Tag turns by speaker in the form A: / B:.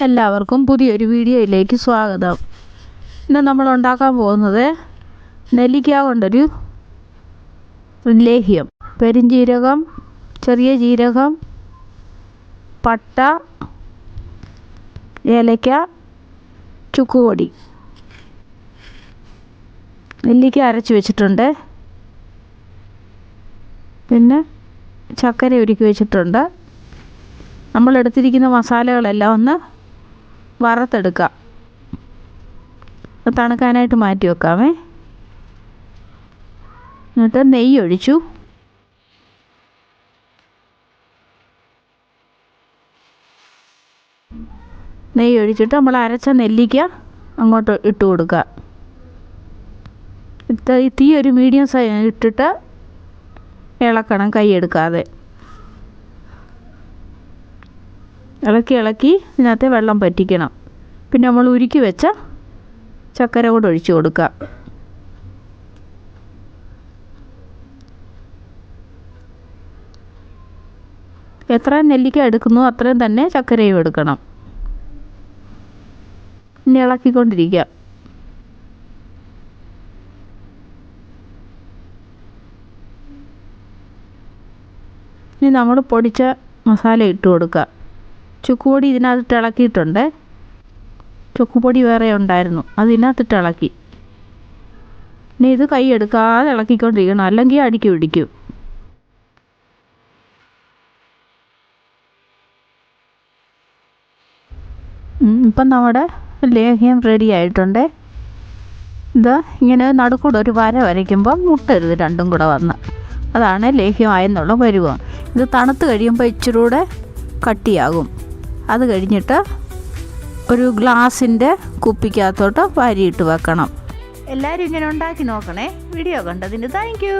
A: എല്ലാവർക്കും പുതിയൊരു വീഡിയോയിലേക്ക് സ്വാഗതം. ഇന്ന് നമ്മൾ ഉണ്ടാക്കാൻ പോകുന്നത് നെല്ലിക്ക കൊണ്ടൊരു ലേഹ്യം. പെരുംജീരകം, ചെറിയ ജീരകം, പട്ട, ഏലക്ക, ചുക്കുപൊടി. നെല്ലിക്ക അരച്ച് വെച്ചിട്ടുണ്ട്. പിന്നെ ചക്കര ഉരുക്കി വെച്ചിട്ടുണ്ട്. നമ്മൾ എടുത്തിരിക്കുന്ന മസാലകളെല്ലാം ഒന്ന് വറുത്തെടുക്കാം. തണുക്കാനായിട്ട് മാറ്റി വെക്കാമേ. എന്നിട്ട് നെയ്യ് ഒഴിച്ചു. നെയ്യ് ഒഴിച്ചിട്ട് നമ്മൾ അരച്ച നെല്ലിക്ക അങ്ങോട്ട് ഇട്ട് കൊടുക്കുക. തീ ഒരു മീഡിയം ഇട്ടിട്ട് ഇളക്കണം, കൈ എടുക്കാതെ. ഇളക്കി ഇതിനകത്ത് വെള്ളം പറ്റിക്കണം. പിന്നെ നമ്മൾ ഉരുക്കി വെച്ച ചക്കര കൂടെ ഒഴിച്ച് കൊടുക്കുക. എത്ര നെല്ലിക്ക എടുക്കുന്നു അത്രയും തന്നെ ചക്കരയും എടുക്കണം. ഇനി ഇളക്കിക്കൊണ്ടിരിക്കുക. ഇനി നമ്മൾ പൊടിച്ച മസാല ഇട്ട് കൊടുക്കുക. ചുക്കുപൊടി ഇതിനകത്തിട്ട് ഇളക്കിയിട്ടുണ്ട്. ചുക്കുപൊടി വേറെ ഉണ്ടായിരുന്നു, അതിനകത്തിട്ട് ഇളക്കി. ഇനി ഇത് കൈ എടുക്കാതെ ഇളക്കിക്കൊണ്ടിരിക്കണം, അല്ലെങ്കിൽ അടിക്ക് പിടിക്കും. ഇപ്പം നമ്മുടെ ലേഹ്യം റെഡി ആയിട്ടുണ്ട്. ഇത് ഇങ്ങനെ നടുക്കൂടെ ഒരു വര വരയ്ക്കുമ്പോൾ മുട്ടരുത്, രണ്ടും കൂടെ വന്ന്. അതാണ് ലേഹ്യമായെന്നുള്ള പരുവം. ഇത് തണുത്ത് കഴിയുമ്പോൾ ഇച്ചിരി കൂടെ കട്ടിയാകും. അത് കഴിഞ്ഞിട്ട് ഒരു ഗ്ലാസിൻ്റെ കുപ്പിക്കകത്തോട്ട് വാരിയിട്ട് വെക്കണം. എല്ലാവരും ഇങ്ങനെ ഉണ്ടാക്കി നോക്കണേ. വീഡിയോ കണ്ടതിന് താങ്ക് യു.